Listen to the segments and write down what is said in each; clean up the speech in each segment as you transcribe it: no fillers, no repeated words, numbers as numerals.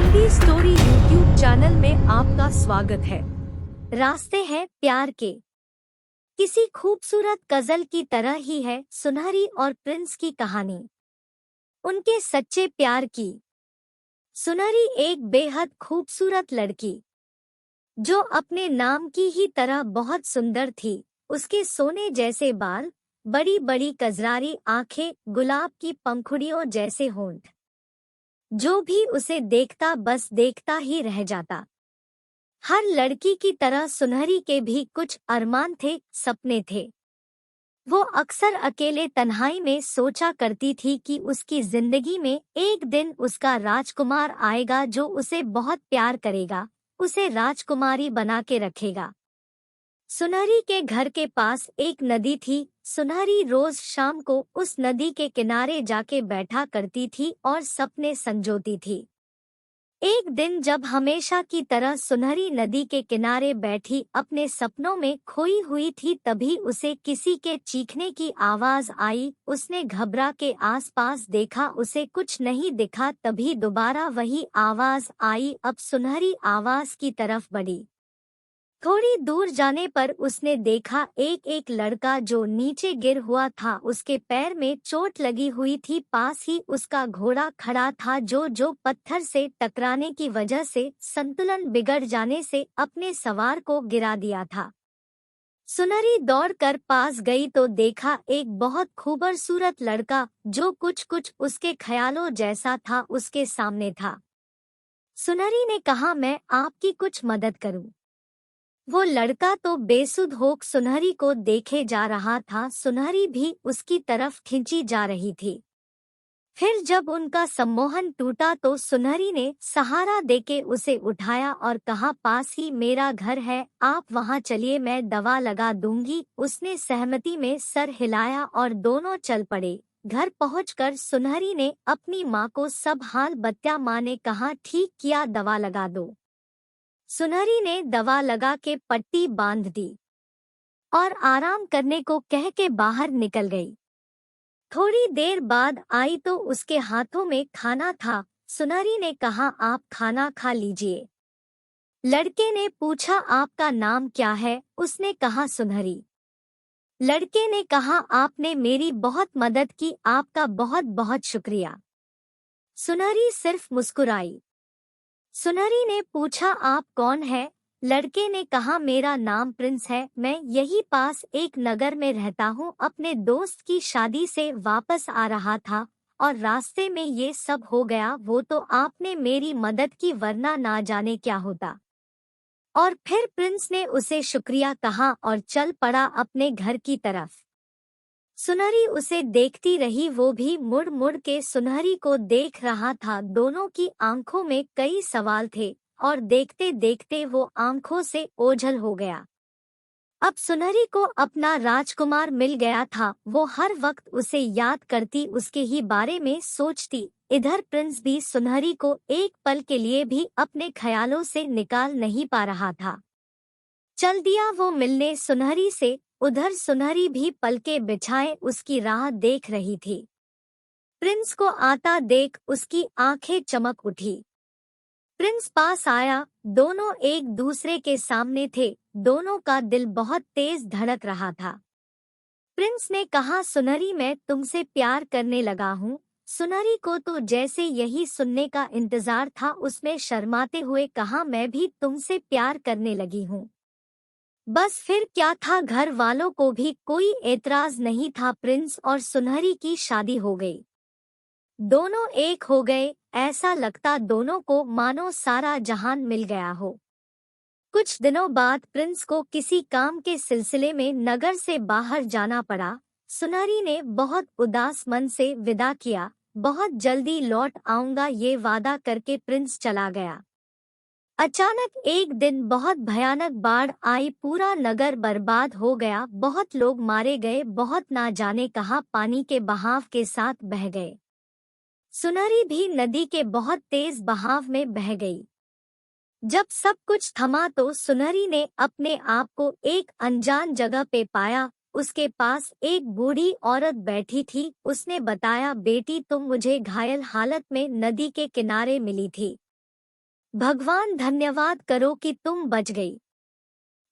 Hindi story YouTube channel में आपका स्वागत है। रास्ते हैं प्यार के। किसी खूबसूरत गजल की तरह ही है सुनहरी और प्रिंस की कहानी, उनके सच्चे प्यार की। सुनहरी एक बेहद खूबसूरत लड़की, जो अपने नाम की ही तरह बहुत सुंदर थी। उसके सोने जैसे बाल, बड़ी बड़ी कजरारी आंखें, गुलाब की पंखुड़ियों जैसे होंठ, जो भी उसे देखता बस देखता ही रह जाता। हर लड़की की तरह सुनहरी के भी कुछ अरमान थे, सपने थे। वो अक्सर अकेले तन्हाई में सोचा करती थी कि उसकी जिंदगी में एक दिन उसका राजकुमार आएगा जो उसे बहुत प्यार करेगा, उसे राजकुमारी बना के रखेगा। सुनहरी के घर के पास एक नदी थी। सुनहरी रोज शाम को उस नदी के किनारे जाके बैठा करती थी और सपने संजोती थी। एक दिन जब हमेशा की तरह सुनहरी नदी के किनारे बैठी अपने सपनों में खोई हुई थी, तभी उसे किसी के चीखने की आवाज आई। उसने घबरा के आसपास देखा, उसे कुछ नहीं दिखा। तभी दोबारा वही आवाज आई, अब सुनहरी आवाज की तरफ बढ़ी। थोड़ी दूर जाने पर उसने देखा एक एक लड़का जो नीचे गिर हुआ था। उसके पैर में चोट लगी हुई थी। पास ही उसका घोड़ा खड़ा था जो पत्थर से टकराने की वजह से संतुलन बिगड़ जाने से अपने सवार को गिरा दिया था। सुनहरी दौड़कर पास गई तो देखा एक बहुत खूबसूरत लड़का जो कुछ कुछ उसके ख्यालों जैसा था, उसके सामने था। सुनहरी ने कहा, मैं आपकी कुछ मदद करूं? वो लड़का तो बेसुध होकर सुनहरी को देखे जा रहा था। सुनहरी भी उसकी तरफ खिंची जा रही थी। फिर जब उनका सम्मोहन टूटा तो सुनहरी ने सहारा देके उसे उठाया और कहा, पास ही मेरा घर है, आप वहां चलिए, मैं दवा लगा दूंगी। उसने सहमति में सर हिलाया और दोनों चल पड़े। घर पहुंचकर सुनहरी ने अपनी माँ को सब हाल बत्या। माँ ने कहा, ठीक किया, दवा लगा दो। सुनहरी ने दवा लगा के पट्टी बांध दी और आराम करने को कह के बाहर निकल गई। थोड़ी देर बाद आई तो उसके हाथों में खाना था। सुनहरी ने कहा, आप खाना खा लीजिए। लड़के ने पूछा, आपका नाम क्या है? उसने कहा, सुनहरी। लड़के ने कहा, आपने मेरी बहुत मदद की, आपका बहुत बहुत शुक्रिया। सुनहरी सिर्फ मुस्कुराई। सुनहरी ने पूछा, आप कौन है? लड़के ने कहा, मेरा नाम प्रिंस है, मैं यही पास एक नगर में रहता हूँ। अपने दोस्त की शादी से वापस आ रहा था और रास्ते में ये सब हो गया। वो तो आपने मेरी मदद की, वरना ना जाने क्या होता। और फिर प्रिंस ने उसे शुक्रिया कहा और चल पड़ा अपने घर की तरफ। सुनहरी उसे देखती रही, वो भी मुड़ मुड़ के सुनहरी को देख रहा था। दोनों की आंखों में कई सवाल थे और देखते देखते वो आंखों से ओझल हो गया। अब सुनहरी को अपना राजकुमार मिल गया था। वो हर वक्त उसे याद करती, उसके ही बारे में सोचती। इधर प्रिंस भी सुनहरी को एक पल के लिए भी अपने ख्यालों से निकाल नहीं पा रहा था। चल दिया वो मिलने सुनहरी से। उधर सुनहरी भी पलके बिछाए उसकी राह देख रही थी। प्रिंस को आता देख उसकी आंखें चमक उठी। प्रिंस पास आया, दोनों एक दूसरे के सामने थे। दोनों का दिल बहुत तेज धड़क रहा था। प्रिंस ने कहा, सुनहरी, मैं तुमसे प्यार करने लगा हूँ। सुनहरी को तो जैसे यही सुनने का इंतजार था। उसने शर्माते हुए कहा, मैं भी तुमसे प्यार करने लगी हूँ। बस फिर क्या था, घर वालों को भी कोई एतराज नहीं था। प्रिंस और सुनहरी की शादी हो गई। दोनों एक हो गए, ऐसा लगता दोनों को मानो सारा जहान मिल गया हो। कुछ दिनों बाद प्रिंस को किसी काम के सिलसिले में नगर से बाहर जाना पड़ा। सुनहरी ने बहुत उदास मन से विदा किया। बहुत जल्दी लौट आऊंगा, ये वादा करके प्रिंस चला गया। अचानक एक दिन बहुत भयानक बाढ़ आई। पूरा नगर बर्बाद हो गया। बहुत लोग मारे गए, बहुत ना जाने कहां पानी के बहाव के साथ बह गए। सुनहरी भी नदी के बहुत तेज बहाव में बह गई। जब सब कुछ थमा तो सुनहरी ने अपने आप को एक अनजान जगह पे पाया। उसके पास एक बूढ़ी औरत बैठी थी। उसने बताया, बेटी, तुम मुझे घायल हालत में नदी के किनारे मिली थी। भगवान धन्यवाद करो कि तुम बच गई।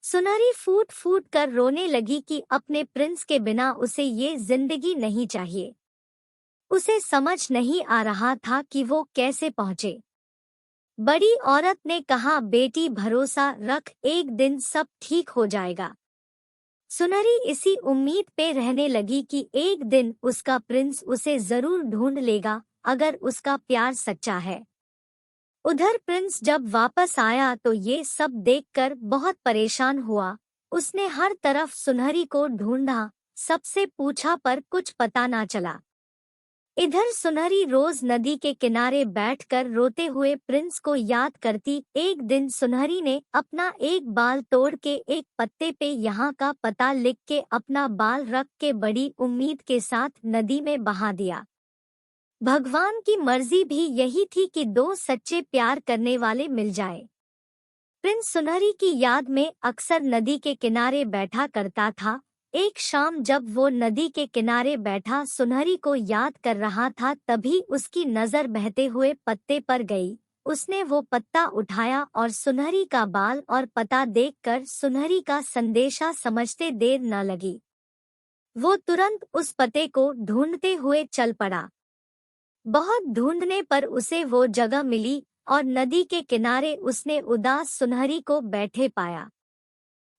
सुनहरी फूट फूट कर रोने लगी कि अपने प्रिंस के बिना उसे ये जिंदगी नहीं चाहिए। उसे समझ नहीं आ रहा था कि वो कैसे पहुंचे। बड़ी औरत ने कहा, बेटी भरोसा रख, एक दिन सब ठीक हो जाएगा। सुनहरी इसी उम्मीद पे रहने लगी कि एक दिन उसका प्रिंस उसे जरूर ढूंढ लेगा अगर उसका प्यार सच्चा है। उधर प्रिंस जब वापस आया तो ये सब देखकर बहुत परेशान हुआ। उसने हर तरफ सुनहरी को ढूंढा, सबसे पूछा पर कुछ पता ना चला। इधर सुनहरी रोज नदी के किनारे बैठकर रोते हुए प्रिंस को याद करती। एक दिन सुनहरी ने अपना एक बाल तोड़ के एक पत्ते पे यहाँ का पता लिख के अपना बाल रख के बड़ी उम्मीद के साथ नदी में बहा दिया। भगवान की मर्जी भी यही थी कि दो सच्चे प्यार करने वाले मिल जाए। प्रिंस सुनहरी की याद में अक्सर नदी के किनारे बैठा करता था। एक शाम जब वो नदी के किनारे बैठा सुनहरी को याद कर रहा था, तभी उसकी नजर बहते हुए पत्ते पर गई। उसने वो पत्ता उठाया और सुनहरी का बाल और पता देखकर सुनहरी का संदेशा समझते देर न लगी। वो तुरंत उस पते को ढूंढते हुए चल पड़ा। बहुत ढूंढने पर उसे वो जगह मिली और नदी के किनारे उसने उदास सुनहरी को बैठे पाया।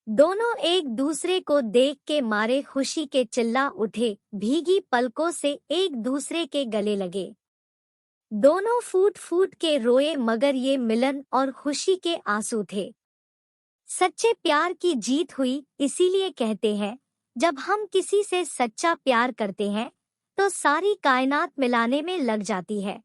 दोनों एक दूसरे को देख के मारे खुशी के चिल्ला उठे, भीगी पलकों से एक दूसरे के गले लगे। दोनों फूट फूट के रोए, मगर ये मिलन और खुशी के आंसू थे। सच्चे प्यार की जीत हुई। इसीलिए कहते हैं, जब हम किसी से सच्चा प्यार करते हैं तो सारी कायनात मिलाने में लग जाती है।